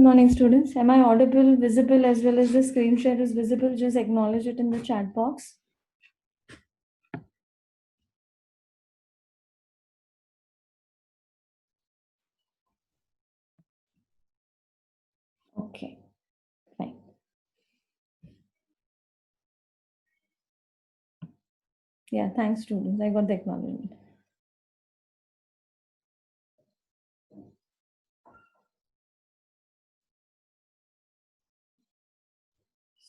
morning, students. Am I audible, visible, as well as the screen share is visible? Just acknowledge it in the chat box. Okay, fine. Yeah, thanks, students. I got the acknowledgement.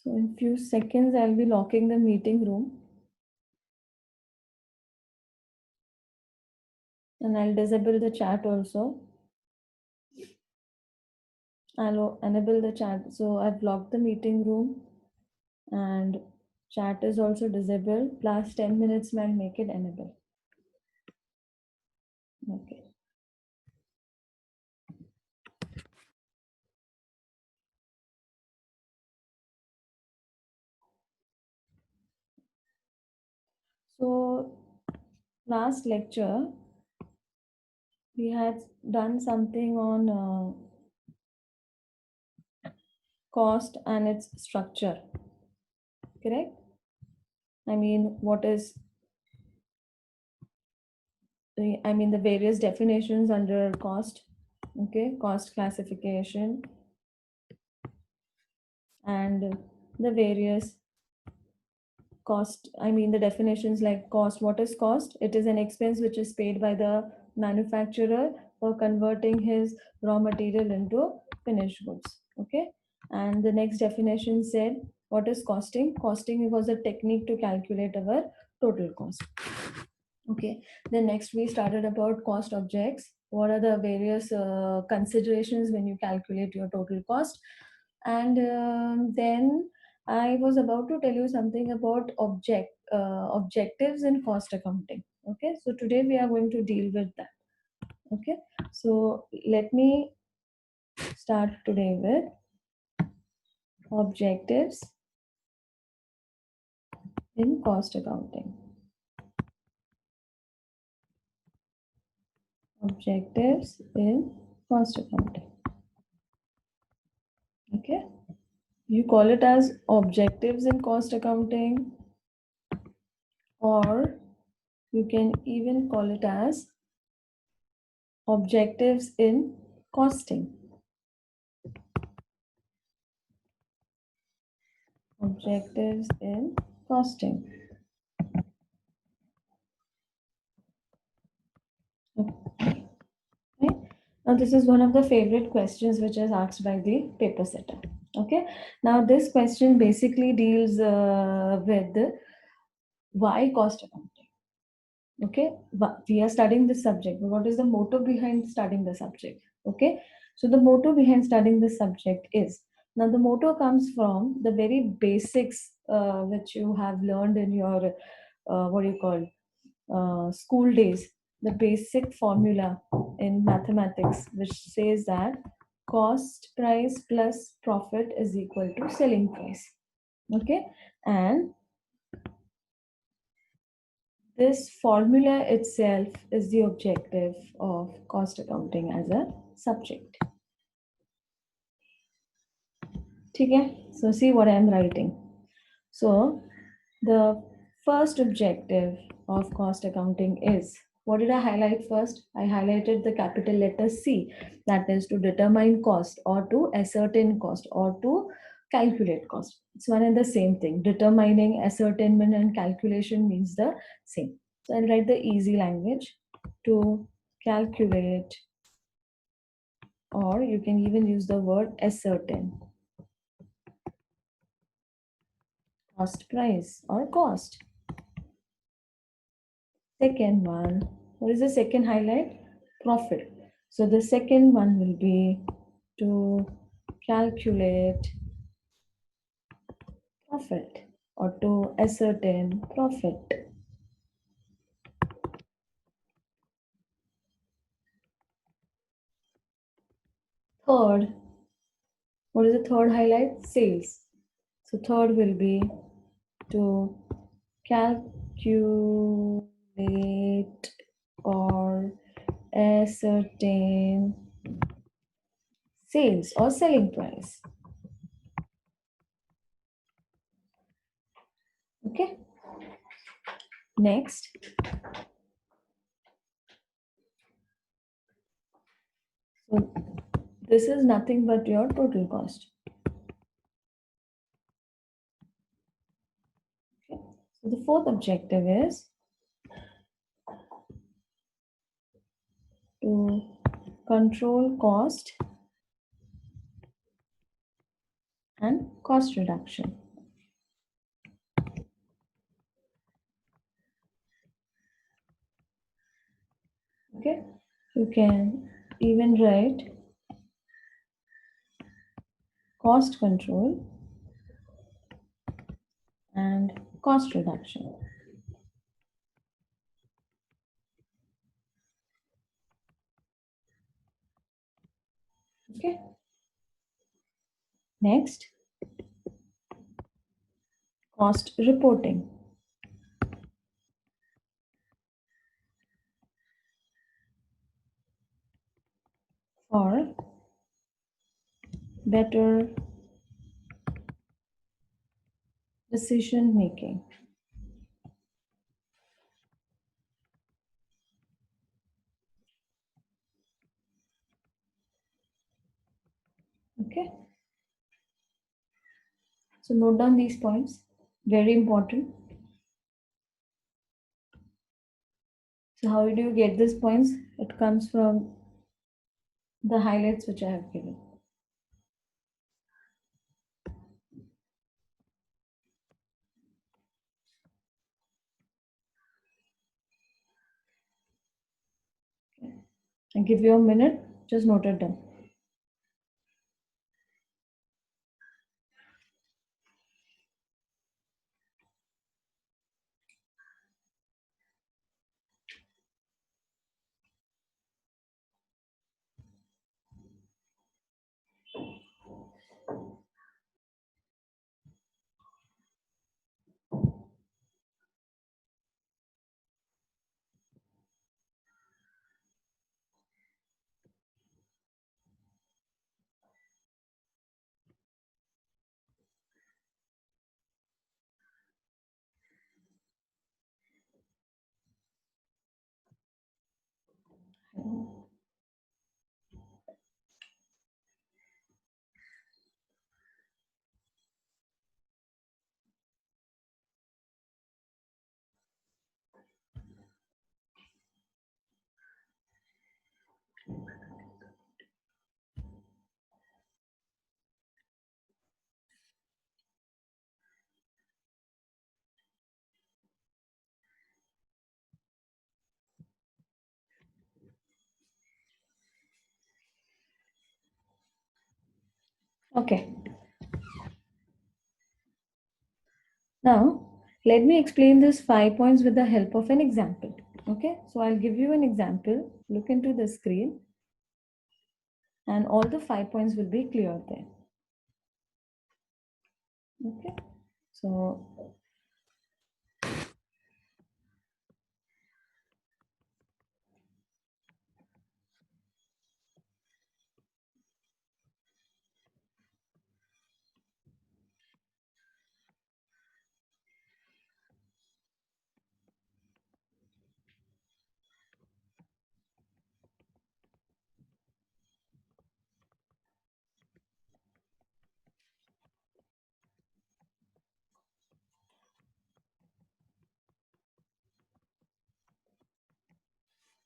So in few seconds, I'll be locking the meeting room. And I'll disable the chat also. I'll enable the chat. So I've locked the meeting room and chat is also disabled. Last 10 minutes, I'll make it enable. Okay. So last lecture, we had done something on cost and its structure, correct? I mean, the various definitions under cost, okay, cost classification, and the various cost, the definitions like cost. What is cost? It is an expense which is paid by the manufacturer for converting his raw material into finished goods, okay? And the next definition said, what is costing? Costing was a technique to calculate our total cost. Okay, then next we started about cost objects. What are the various considerations when you calculate your total cost? And then I was about to tell you something about objectives in cost accounting. Okay, so today we are going to deal with that. Okay, so let me start today with objectives in cost accounting. Objectives in cost accounting. Okay, you call it as objectives in cost accounting, or you can even call it as objectives in costing. Objectives in costing. Okay. Now this is one of the favorite questions which is asked by the paper setter. Okay. Now this question basically deals with why cost accounting. Okay, we are studying this subject, but what is the motto behind studying the subject? Okay, so the motto behind studying this subject is, now the motto comes from the very basics which you have learned in your what do you call school days, the basic formula in mathematics which says that cost price plus profit is equal to selling price. Okay, and this formula itself is the objective of cost accounting as a subject. Okay, so see what I am writing. So the first objective of cost accounting is, what did I highlight first? I highlighted the capital letter C, that is to determine cost or to ascertain cost or to calculate cost. It's one and the same thing. Determining, ascertainment, and calculation means the same. So I'll write the easy language: to calculate, or you can even use the word ascertain, cost price or cost. Second one, what is the second highlight? Profit. So the second one will be to calculate profit or to ascertain profit. Third, what is the third highlight? Sales. So third will be to calculate or ascertain sales or selling price. Okay. Next. So this is nothing but your total cost. Okay. So the fourth objective is to control cost and cost reduction. Okay, you can even write cost control and cost reduction. Okay. Next, cost reporting. For better decision making. Okay. So note down these points, very important. So how do you get these points? It comes from the highlights which I have given. I give you a minute, just note it down. Okay. Now, let me explain these 5 points with the help of an example. Okay, so I'll give you an example. Look into the screen, and all the 5 points will be clear there. Okay, so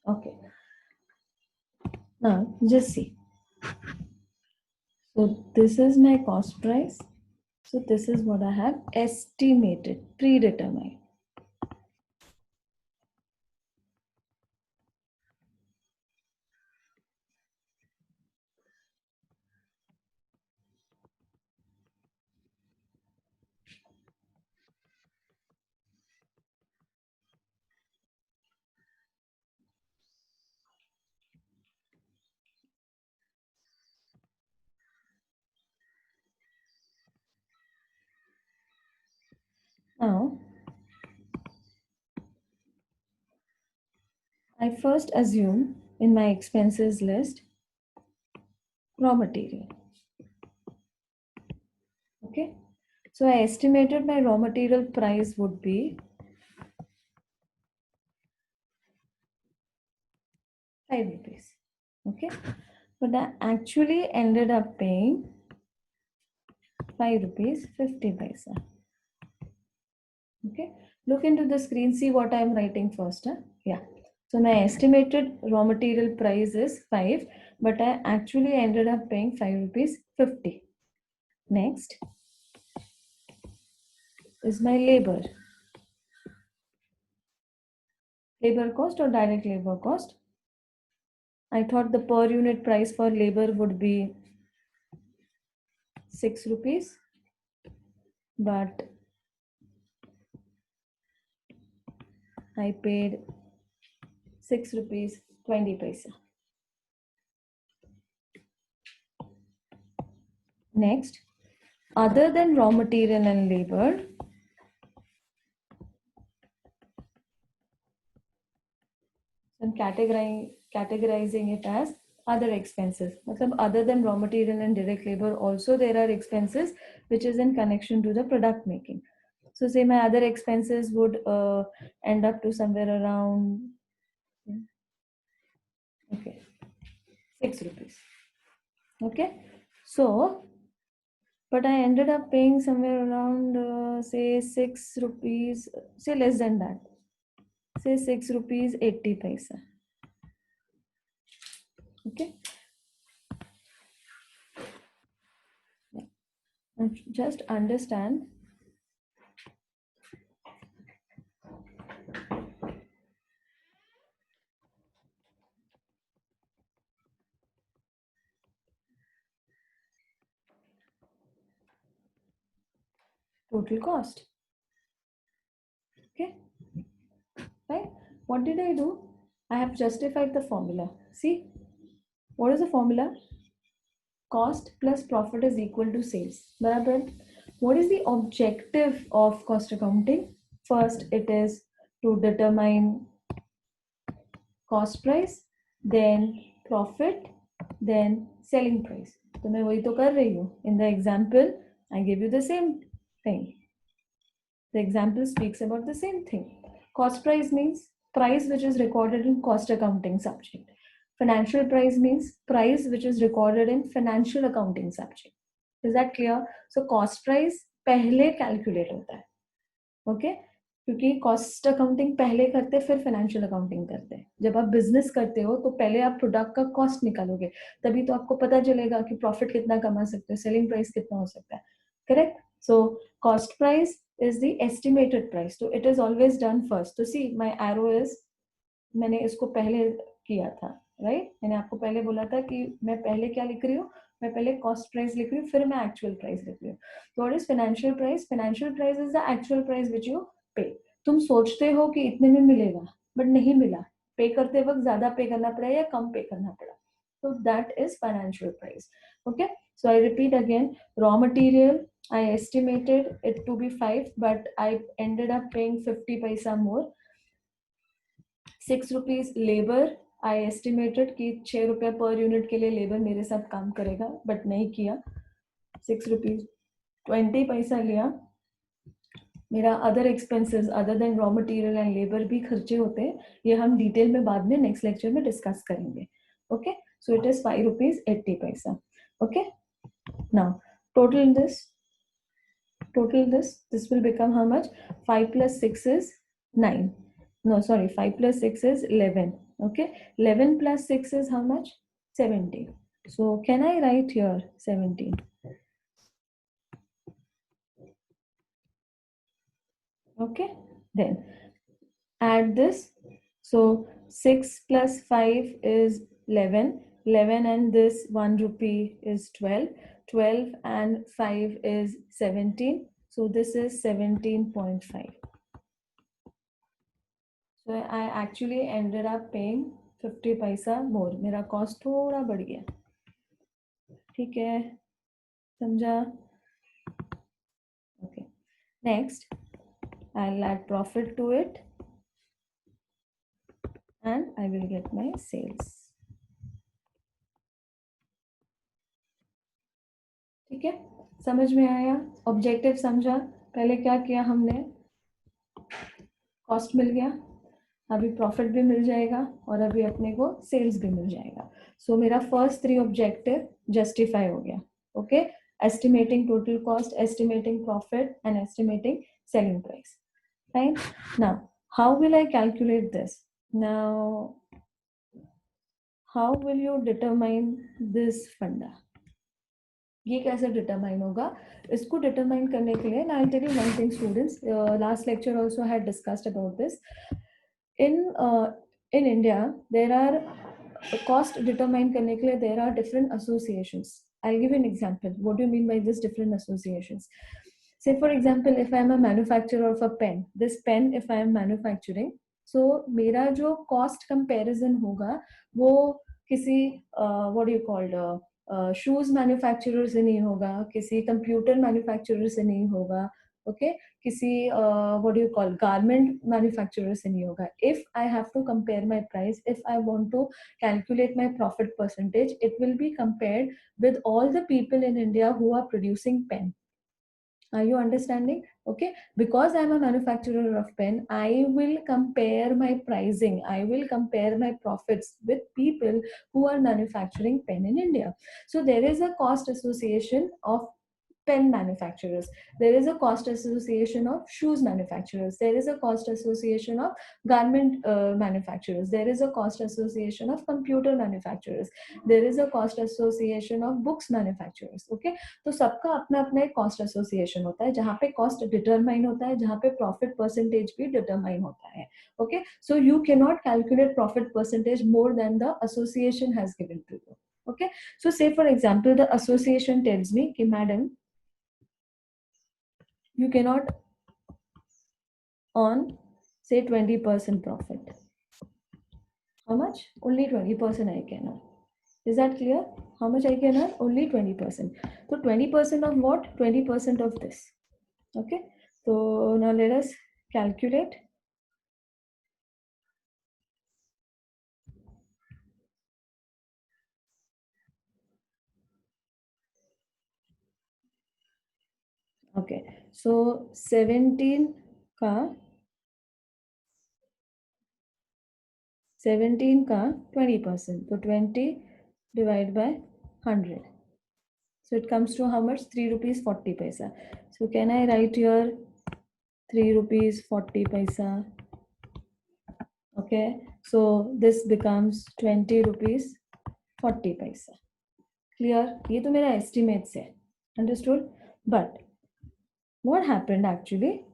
okay. Now just see. So this is my cost price. So this is what I have estimated, predetermined. Now, I first assume in my expenses list raw material. Okay, so I estimated my raw material price would be 5 rupees. Okay, but I actually ended up paying 5 rupees 50 paisa. Okay, look into the screen, see what I'm writing first. Huh? Yeah, so my estimated raw material price is 5, but I actually ended up paying 5 rupees 50. Next is my labor. Labor cost or direct labor cost. I thought the per unit price for labor would be 6 rupees, but I paid 6 rupees 20 paisa. Next, other than raw material and labor, I'm categorizing it as other expenses. Other than raw material and direct labor, also there are expenses which is in connection to the product making. So say my other expenses would end up to somewhere around, okay, 6 rupees. Okay, so but I ended up paying somewhere around say 6 rupees, say less than that, say 6 rupees 80 paisa. Okay, and just understand total cost. Okay, right? What did I do? I have justified the formula. See, what is the formula? Cost plus profit is equal to sales. Barabar. What is the objective of cost accounting? First, it is to determine cost price, then profit, then selling price. तो मैं वही तो कर रही हूँ. In the example, I give you the same thing. The example speaks about the same thing. Cost price means price which is recorded in cost accounting subject. Financial price means price which is recorded in financial accounting subject. Is that clear? So cost price पहले calculate होता है. Okay? क्योंकि cost accounting पहले करते फिर financial accounting करते हैं. जब आप बिजनेस करते हो तो पहले आप प्रोडक्ट का कॉस्ट निकालोगे, तभी तो आपको पता चलेगा कि प्रॉफिट कितना कमा सकते हो, सेलिंग प्राइस कितना हो सकता है. Correct? So cost price is the estimated price, so it is always done first. तो see my arrow is, मैंने इसको पहले किया था, राइट? मैंने आपको पहले बोला था कि मैं पहले क्या लिख रही हूँ, मैं पहले कॉस्ट प्राइस लिख रही हूँ, फिर मैं एक्चुअल प्राइस लिख रही हूँ. तो what is financial price? Financial price is the actual price which you पे. तुम सोचते हो कि इतने में मिलेगा, बट नहीं मिला. पे करते वक्त ज्यादा पे करना पड़ा या कम पे करना पड़ा. So that is financial price. Okay, so I repeat again, raw material I estimated it to be 5, but I ended up paying 50 paisa more. 6 rupees labor I estimated कि 6 रुपया पर यूनिट के लिए लेबर मेरे साथ काम करेगा, but नहीं किया. 6 rupees 20 पैसा लिया. मेरा other expenses other than raw material and labour भी खर्चे होते हैं, ये हम डिटेल में बाद में नेक्स्ट लेक्चर में डिस्कस करेंगे. Okay, so it is 5 rupees 80 paisa. Okay, now total this will become how much? 5 plus 6 is 9. No, sorry, 5 plus 6 is 11. Okay, 11 plus 6 is how much? 17. So can I write here 17? Okay, then add this. So 6 plus 5 is 11. 11 and this 1 rupee is 12. 12 and 5 is 17. So this is 17.5. So I actually ended up paying 50 paisa more. मेरा cost थोड़ा बढ़ गया. ठीक है, समझा? Okay. Next, I'll add profit to it, and I will get my sales. ठीक है, समझ में आया, ऑब्जेक्टिव समझा, पहले क्या किया हमने, कॉस्ट मिल गया, अभी प्रॉफिट भी मिल जाएगा और अभी अपने को सेल्स भी मिल जाएगा। सो मेरा फर्स्ट 3 ऑब्जेक्टिव जस्टिफाई हो गया। Okay, estimating total cost, estimating profit and estimating selling price. Fine, now how will I calculate this? Now how will you determine this फंडा? ये कैसे डिटरमाइन होगा? इसको डिटरमाइन करने के लिए I will tell you one thing students, last lecture also had discussed about this. In India there are cost determine करने के लिए there are different associations. I'll give you an example. What do you mean by this different associations? Say for example, if I am a manufacturer of a pen, this pen if I am manufacturing, so मेरा जो cost comparison होगा वो किसी what do you call shoes manufacturer से नहीं होगा, किसी computer manufacturer से नहीं होगा, ओके, किसी what do you call garment manufacturer से नहीं होगा. If I have to compare my price, if I want to calculate my profit percentage, it will be compared with all the people in India who are producing pen. Are you understanding? Okay, because I'm a manufacturer of pen, I will compare my pricing, I will compare my profits with people who are manufacturing pen in India. So there is a cost association of pen manufacturers, there is a cost association of shoes manufacturers, there is a cost association of garment manufacturers, there is a cost association of computer manufacturers, there is a cost association of books manufacturers. Okay, तो सबका अपना अपना एक cost association होता है जहाँ पे cost determine होता है, जहाँ पे प्रॉफिट परसेंटेज भी डिटरमाइन होता है. Okay, so you can not calculate profit percentage more than the association has given to you. Okay, so say for example the association tells me कि madam you cannot earn say 20% profit. How much? Only 20% I can earn. Is that clear? How much I can earn? Only 20%. So 20% of what? 20% of this. Okay, so now let us calculate. Okay, so 17 का 20%, so 20 divided by 100, so it comes to how much? 3 rupees 40 paisa. So can I write here 3 rupees 40 paisa? Okay, so this becomes 20 rupees 40 paisa. Clear? ये तो मेरा estimates है. Understood? But what happened actually?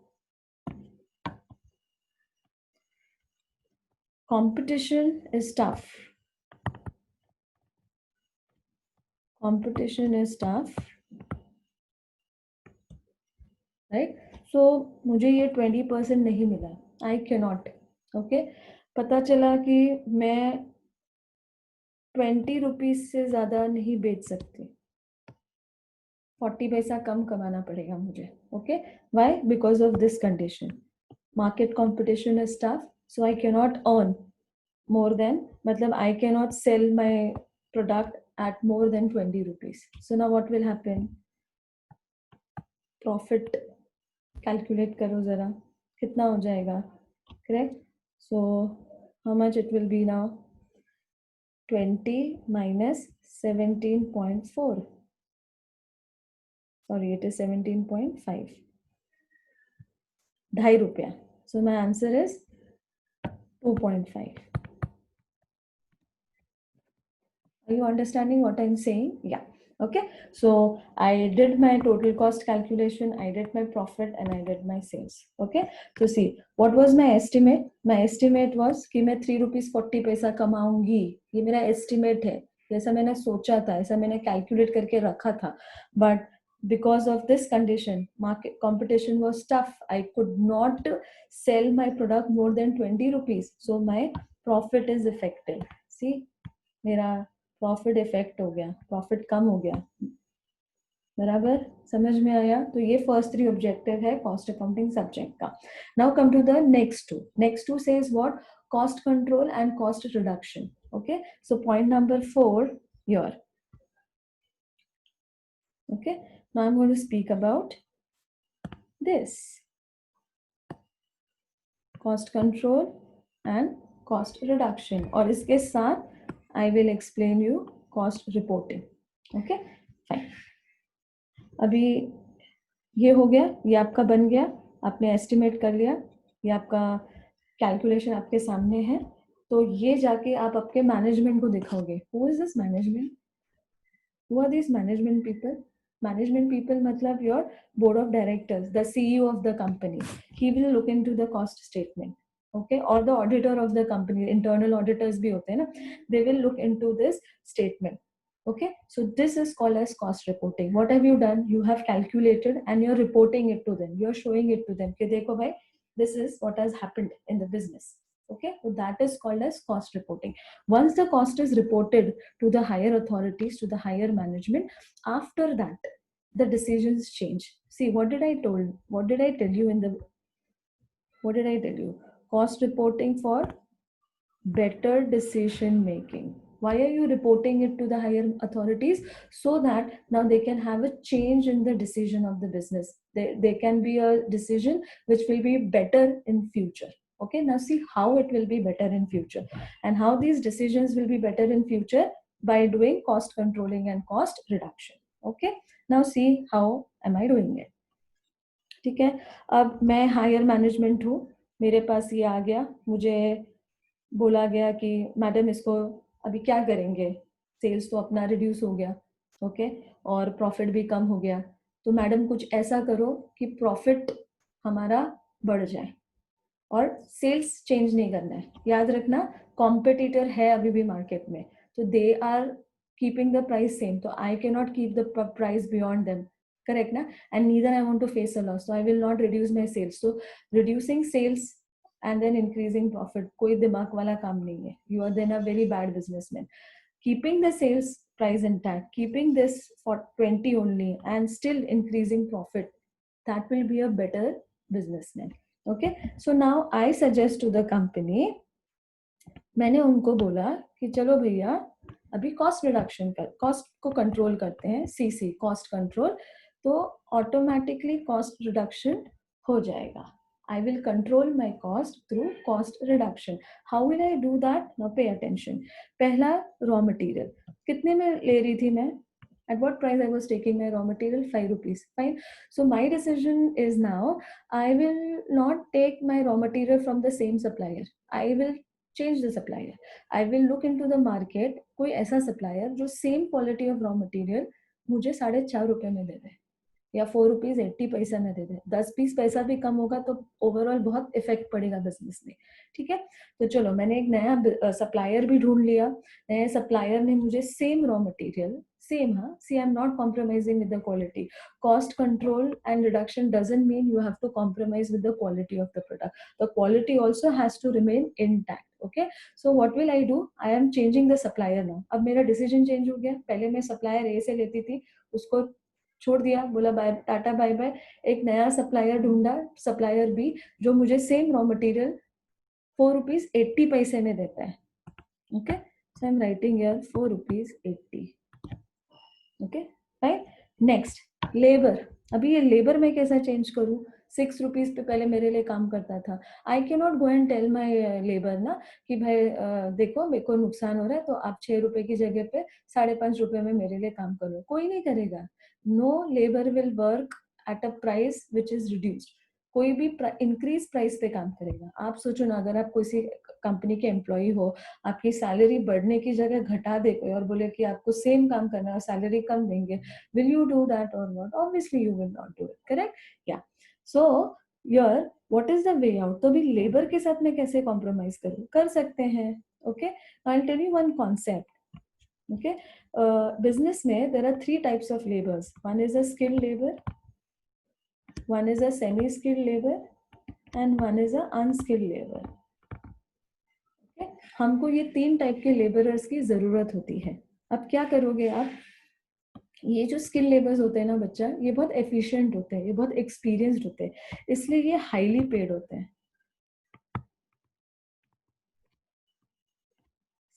Competition is tough. Competition is tough, right? So मुझे ये 20% नहीं मिला. I cannot. Okay, पता चला कि मैं 20 रुपीज से ज्यादा नहीं बेच सकती, 40 पैसा कम कमाना पड़ेगा मुझे. Okay, why? Because of this condition, market competition is tough, so I can not earn more than, मतलब I can not sell my product at more than 20 rupees. So now what will happen? Profit calculate करो जरा, कितना हो जाएगा? Correct? So how much it will be now? 20 minus 17.4. Sorry, it is 17.5. ₹2.5. So my answer is 2.5. Are you understanding what I'm saying? Yeah. Okay, so I did my total cost calculation, I did my profit and I did my sales. Okay, so see, what was my estimate? My estimate was कि मैं 3 rupees 40 पैसा कमाऊंगी. ये मेरा estimate है, जैसा मैंने सोचा था, ऐसा मैंने calculate करके रखा था. But because of this condition, market competition was tough, I could not sell my product more than 20 rupees. So my profit is affected. See, मेरा प्रॉफिट इफेक्ट हो गया, प्रॉफिट कम हो गया. बराबर समझ में आया? तो ये फर्स्ट 3 ऑब्जेक्टिव है कॉस्ट अकाउंटिंग सब्जेक्ट का. Now come to the next two. Next two says what? Cost control and cost reduction. Okay, so point number 4 here. Okay, now I'm going to speak about this cost control and cost reduction, और इसके साथ I will explain you cost reporting. Okay, fine. अभी ये हो गया, ये आपका बन गया, आपने एस्टिमेट कर लिया, ये आपका कैलकुलेशन आपके सामने है. तो ये जाके आप आपके मैनेजमेंट को दिखाओगे. Who is this management? Who are these management people? Management people matlab your board of directors, the CEO of the company. He will look into the cost statement. Okay, or the auditor of the company, internal auditors bhi hote hain na, they will look into this statement. Okay, so this is called as cost reporting. What have you done? You have calculated and you're reporting it to them. You're showing it to them. Ki dekho bhai, this is what has happened in the business. Okay, so that is called as cost reporting. Once the cost is reported to the higher authorities, to the higher management, after that the decisions change. See, what did I tell you in the, what did I tell you? Cost reporting for better decision making. Why are you reporting it to the higher authorities? So that now they can have a change in the decision of the business. There can be a decision which will be better in future. Okay, now see how it will be better in future, and how these decisions will be better in future by doing cost controlling and cost reduction. Okay, now see how am I doing it. ठीक है, अब मैं higher management हूँ, मेरे पास ये आ गया, मुझे बोला गया कि मैडम इसको अभी क्या करेंगे, सेल्स तो अपना रिड्यूस हो गया. ओके, और प्रॉफिट भी कम हो गया, तो मैडम कुछ ऐसा करो कि प्रॉफिट हमारा बढ़ जाए और सेल्स चेंज नहीं करना है. याद रखना, कॉम्पिटिटर है अभी भी मार्केट में, तो they are keeping the price same, तो I can not keep the price beyond them. Correct ना? And neither I want to face a loss, so I will not reduce my sales. So reducing sales and then increasing profit कोई दिमाग वाला काम नहीं है. You are then a very bad businessman. Keeping the sales price intact, keeping this for 20 only and still increasing profit, that will be a better businessman. Okay, so now I suggest to the company, मैंने उनको बोला कि चलो भैया अभी cost reduction कर, cost को control करते हैं, सीसी कॉस्ट कंट्रोल, तो ऑटोमेटिकली कॉस्ट रिडक्शन हो जाएगा. I will control my cost through cost reduction. How will I do that? Now pay attention. पहला raw material कितने में ले रही थी मैं? At what price I was taking my raw material? 5 rupees. Fine. So my decision is now I will not take my raw material from the same supplier. I will change the supplier. I will look into the market. कोई ऐसा supplier जो same quality of raw material मुझे 4.5 रुपए में दे दे, या 4 rupees 80 पैसा में दे दे. 10-20 पैसा भी कम होगा तो ओवरऑल बहुत इफेक्ट पड़ेगा बिजनेस में. ठीक है, तो चलो मैंने एक नया सप्लायर भी ढूंढ लिया. नए सप्लायर ने मुझे सेम रॉ मटेरियल, सेम, हाँ, see I am not compromising with the quality. Cost control and reduction doesn't mean you have to compromise with the quality of the product. The quality also has to remain intact. Okay, so what will I do? I am changing the supplier now. अब मेरा decision change हो गया. पहले मैं supplier ए से लेती थी, उसको छोड़ दिया, बोला बाय टाटा बाय बाय. एक नया सप्लायर ढूंढा, सप्लायर बी, जो मुझे सेम रॉ मटेरियल 4 रुपीज 80 पैसे में देता है. Okay, so I am writing here 4 rupees 80. Okay, right. Next labour. अभी ये लेबर मैं कैसा चेंज करूं? 6 रुपीज पे पहले मेरे लिए काम करता था. I can not go and tell my labour ना कि भाई देखो मेरे को नुकसान हो रहा है, तो आप 6 रुपए की जगह पे 5.5 रुपए में मेरे लिए काम करो. कोई नहीं करेगा. No labour will work at a price which is reduced. कोई भी इंक्रीज प्राइस पे काम करेगा. आप सोचो ना, अगर आप किसी कंपनी के एम्प्लॉय हो, आपकी सैलरी बढ़ने की जगह घटा दे कोई और बोले कि आपको सेम काम करना है और सैलरी कम देंगे, will you do that or not? Obviously you will not do it. Correct? Yeah. So here what is the way out? तो भी लेबर के साथ मैं कैसे कॉम्प्रोमाइज करूं? कर सकते हैं. Okay, I'll tell you one concept. Okay, business में there are 3 types of labors. One is a skilled labor, one is a semi skilled labor, and one is a unskilled labor. Okay? हमको ये 3 type के labourers की जरूरत होती है. अब क्या करोगे आप? ये जो स्किल लेबर्स होते हैं ना बच्चा, ये बहुत एफिशिएंट होते हैं, ये बहुत एक्सपीरियंस्ड होते हैं, इसलिए ये हाईली पेड होते हैं.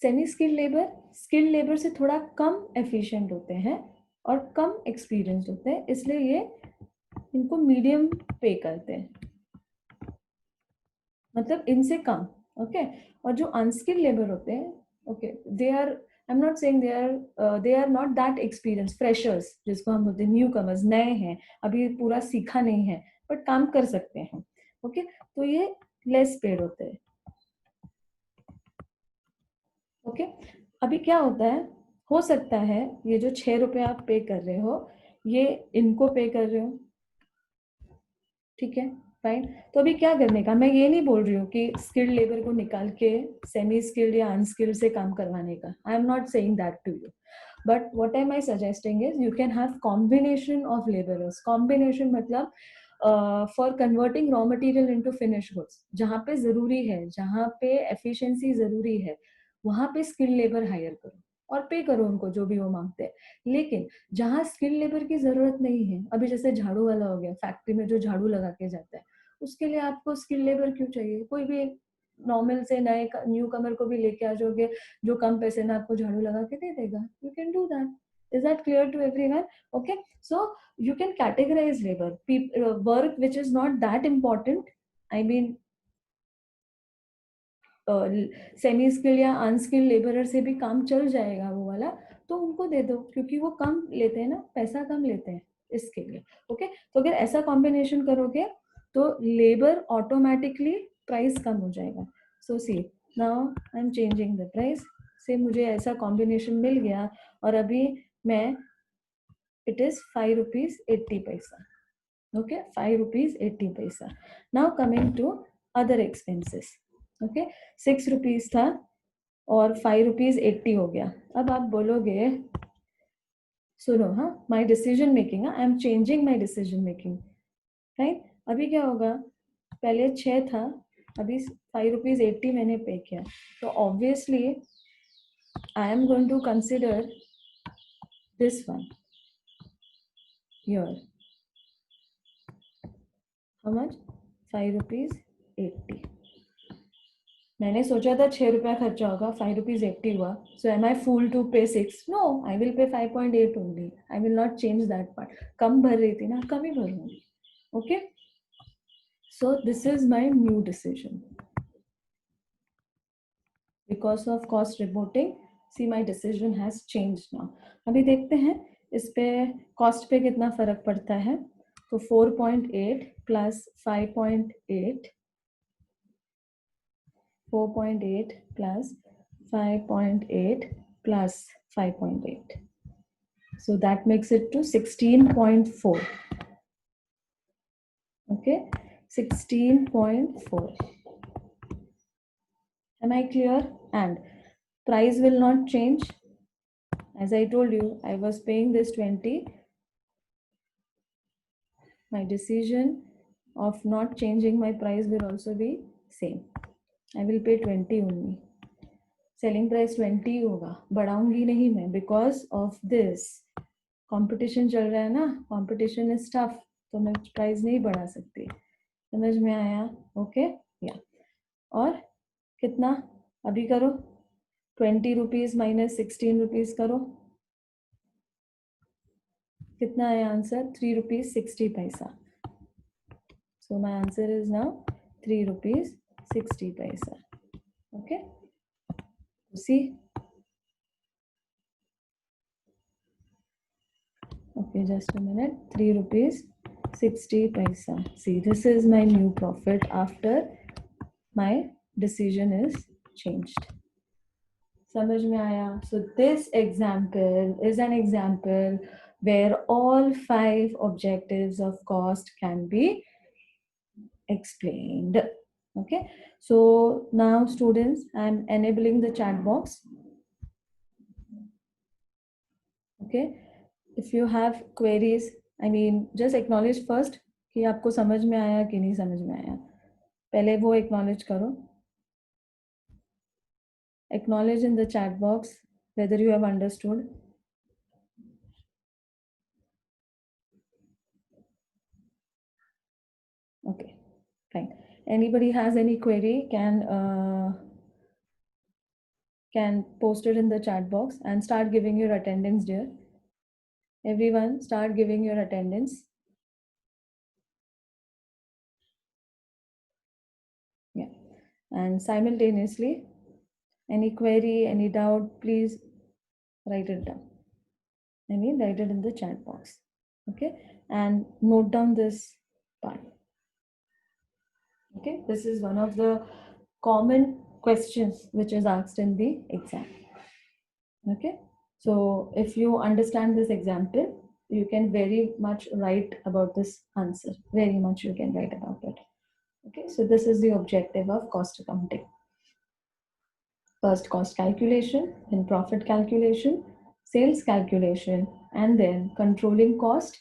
सेमी स्किल लेबर से थोड़ा कम एफिशिएंट होते हैं और कम एक्सपीरियंस होते हैं, इसलिए ये इनको मीडियम पे करते हैं, मतलब इनसे कम। ओके, और जो अनस्किल्ड लेबर होते हैं, okay, they are, I am not saying they are not that experience, freshers जिसको हम बोलते हैं, न्यू कमर्स, नए हैं, अभी पूरा सीखा नहीं है, बट काम कर सकते हैं। ओके, तो ये लेस पेड होते हैं। ओके, अभी क्या होता है, हो सकता है ये जो 6 रुपए आप पे कर रहे हो, ये इनको पे कर रहे हो, ठीक है, फाइन। तो अभी क्या करने का, मैं ये नहीं बोल रही हूँ कि स्किल्ड लेबर को निकाल के सेमी स्किल्ड या अनस्किल्ड से काम करवाने का, I am not saying that to you, but what am I suggesting is you can have combination of labourers. Combination मतलब for converting raw material into finish goods, जहाँ पे जरूरी है, जहाँ पे एफिशिएंसी जरूरी है, वहां पे स्किल्ड लेबर हायर करो और पे करो उनको जो भी वो मांगते हैं। लेकिन जहाँ स्किल लेबर की जरूरत नहीं है, अभी जैसे झाड़ू वाला हो गया, फैक्ट्री में जो झाड़ू लगा के जाता है, उसके लिए आपको स्किल लेबर क्यों चाहिए? कोई भी नॉर्मल से नए न्यू कमर को भी लेके आ जाओगे, जो कम पैसे में आपको झाड़ू लगा के दे देगा, you can do that. Is that clear to everyone? Okay, so you can categorize labor, work which is not that important, I mean semi skill या अनस्किल लेबरर से भी काम चल जाएगा वो वाला, तो उनको दे दो, क्योंकि वो कम लेते हैं ना, पैसा कम लेते हैं इसके लिए। ओके, तो अगर ऐसा कॉम्बिनेशन करोगे तो लेबर ऑटोमेटिकली प्राइस कम हो जाएगा। So see, now I am changing the price, से मुझे ऐसा कॉम्बिनेशन मिल गया, और अभी मैं, इट इज 5 रुपीज 80 पैसा। Okay, 5 rupees 80 paisa. Now coming to other expenses. Okay, 6 rupees था और 5 रुपीज 80 हो गया। अब आप बोलोगे, सुनो, हाँ, my decision making, I am changing my decision making, right. अभी क्या होगा, पहले 6 था, अभी 5 रुपीज 80 मैंने पे किया, तो obviously I am going to consider this one here. How much? 5 rupees 80। मैंने सोचा था 6 रुपया खर्चा होगा, 5 रुपीज 80 हुआ, सो एम आई फूल टू पे 6? No, I will pay 5.8 only, I will not change that part. कम भर रही थी ना, कम ही भरूंगी। Okay, so this is my new decision because of cost reporting. See, my decision has change now. अभी देखते हैं इस पे कॉस्ट पे कितना फर्क पड़ता है। तो 4.8 plus 5.8, 4.8 plus 5.8 plus 5.8. So that makes it to 16.4. Okay, 16.4. Am I clear? And price will not change. As I told you, I was paying this 20. My decision of not changing my price will also be same. I will pay 20 only. Selling price 20 होगा, बढ़ाऊंगी नहीं मैं, because of this competition चल रहा है ना, competition is tough, तो मैं price नहीं बढ़ा सकती। समझ में आया? ओके, या, और कितना अभी करो, 20 रुपीज माइनस 16 रुपीज करो, कितना आया answer? 3 rupees 60 paisa. So my answer is now 3 rupees 60 paisa. Okay, see, okay, just a minute, 3 rupees 60 paisa. See, this is my new profit after my decision is changed. समझ में आया? So this example is an example where all 5 objectives of cost can be explained. Okay, so now students, I'm enabling the chat box. Okay, if you have queries, I mean just acknowledge first कि आपको समझ में आया कि नहीं समझ में आया, पहले वो acknowledge करो। Acknowledge in the chat box whether you have understood. Okay, fine. Anybody has any query can post it in the chat box and start giving your attendance, dear. Everyone start giving your attendance. Yeah. And simultaneously, any query, any doubt, please write it down. Write it in the chat box. Okay. And note down this part. Okay. This is one of the common questions which is asked in the exam. Okay. So if you understand this example, you can very much write about this answer. Very much you can write about it. Okay. So this is the objective of cost accounting. First cost calculation, then profit calculation, sales calculation, and then controlling cost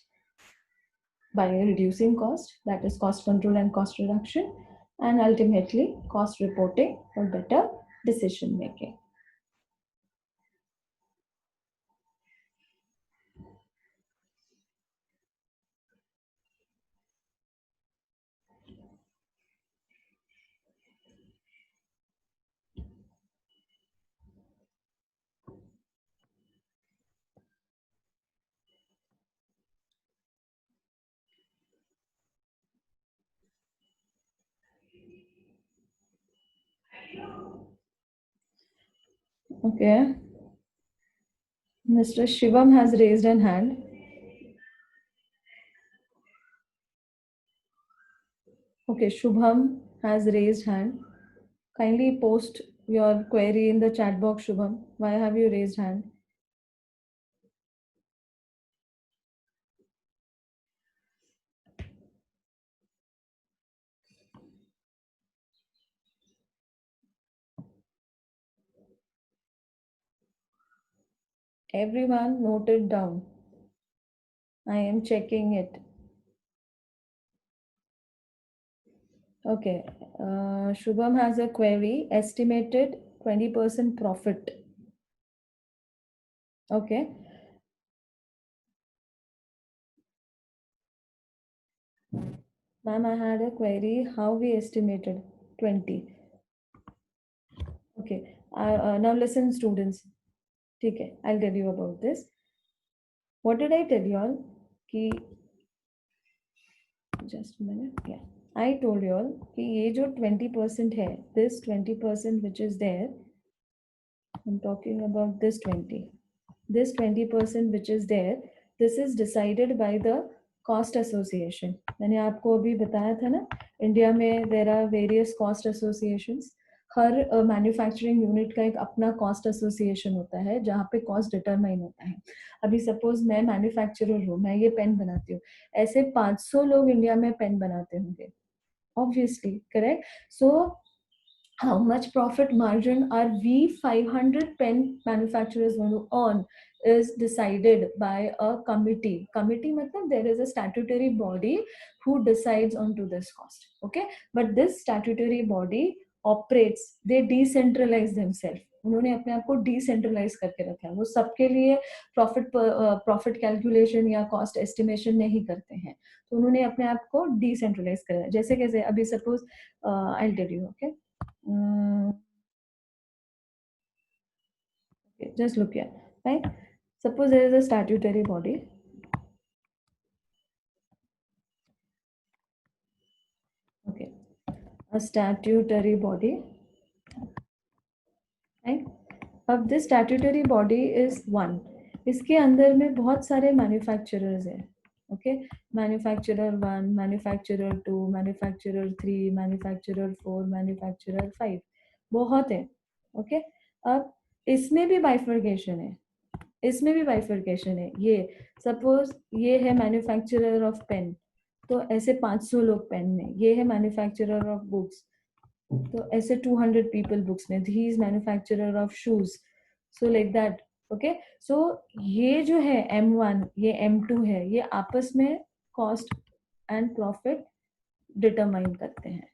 by reducing cost, that is cost control and cost reduction, and ultimately cost reporting for better decision making. Okay. Mr. Shivam has raised an hand. Okay, Shubham has raised hand. Kindly post your query in the chat box, Shubham. Why have you raised hand? Everyone note it down. I am checking it. Okay. Shubham has a query, estimated 20% profit. Okay. Ma'am, I had a query, how we estimated 20. Okay. Now listen, students. Okay, I'll tell you about this. What did I tell you all? Ki, just a minute. Yeah. I told you all कि ये जो 20% है, this 20% which is there, I'm talking about this 20. This 20% which is there, this is decided by the cost association. मैंने आपको अभी बताया था ना, इंडिया में there are various cost associations. Her manufacturing unit का एक अपना कॉस्ट एसोसिएशन होता है जहाँ पे कॉस्ट डिटरमाइन होता है. अभी सपोज मैं मैन्युफैक्चरर हूँ, मैं ये पेन बनाती हूँ, ऐसे 500 लोग इंडिया में पेन बनाते होंगे, obviously, correct? So how much profit margin are we 500 pen manufacturers going to earn is decided by a committee matlab there is a statutory body who decides onto this cost. Okay, but this statutory body operates, they decentralize themselves. उन्होंने अपने आप को decentralise करके रखा है, वो सबके लिए प्रॉफिट कैलकुलेशन या कॉस्ट एस्टिमेशन नहीं करते हैं, तो उन्होंने अपने आप को डिसेंट्रलाइज करा है. जैसे कैसे, अभी suppose I tell you. Okay, okay, just look here, right? Suppose there is a statutory body. Okay, a statutory body, right? अब this statutory body is one. इसके अंदर में बहुत सारे manufacturers हैं. Okay, manufacturer 1, manufacturer 2, manufacturer 3, manufacturer 4, manufacturer 5, बहुत है. Okay, अब इसमें भी bifurcation है, इसमें भी बाइफर्केशन है. ये सपोज ये है मैन्युफैक्चरर ऑफ पेन, तो ऐसे 500 लोग पेन में. ये है मैन्युफैक्चरर ऑफ बुक्स, तो ऐसे 200 पीपल बुक्स में. He is manufacturer of shoes, so like that. Okay, so ये जो है M1, ये M2 है, ये आपस में कॉस्ट एंड प्रॉफिट डिटरमाइन करते हैं.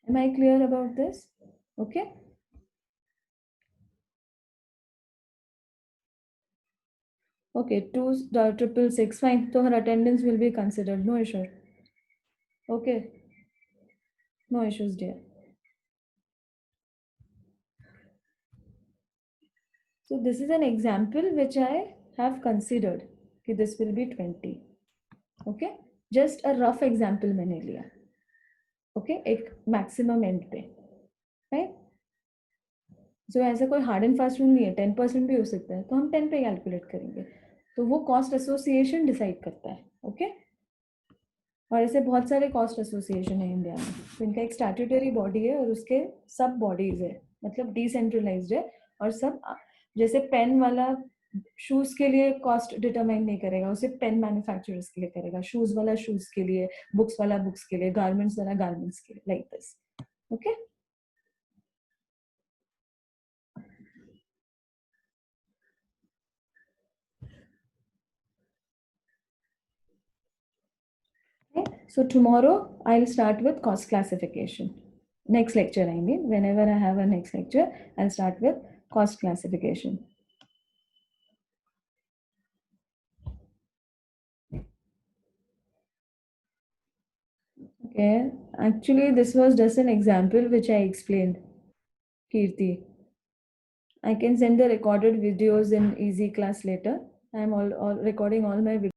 Am I clear about this? Okay. Okay, 2,666, fine. So her attendance will be considered. No issue. Okay, no issues, dear. So this is an example which I have considered. Okay, this will be 20. Okay, just a rough example मैंने लिया. Okay, एक maximum end पे, right? So ऐसा कोई hard and fast rule नहीं है, 10% भी हो सकता है, तो हम 10 पे कैलकुलेट करेंगे. तो वो कॉस्ट एसोसिएशन डिसाइड करता है. ओके, और ऐसे बहुत सारे कॉस्ट एसोसिएशन है इंडिया में. तो इनका एक स्टैट्यूटरी बॉडी है और उसके सब बॉडीज है, मतलब डिसेंट्रलाइज्ड है. और सब जैसे पेन वाला शूज के लिए कॉस्ट डिटरमाइन नहीं करेगा, उसे पेन मैन्युफैक्चरर्स के लिए करेगा, शूज वाला शूज के लिए, बुक्स वाला बुक्स के लिए, गारमेंट्स वाला गारमेंट्स के लिए, like this. Okay, so tomorrow I'll start with cost classification. Next lecture, I mean, whenever I have a next lecture, I'll start with cost classification. Okay, actually, this was just an example which I explained, Kirti. I can send the recorded videos in easy class later. I'm all recording all my videos.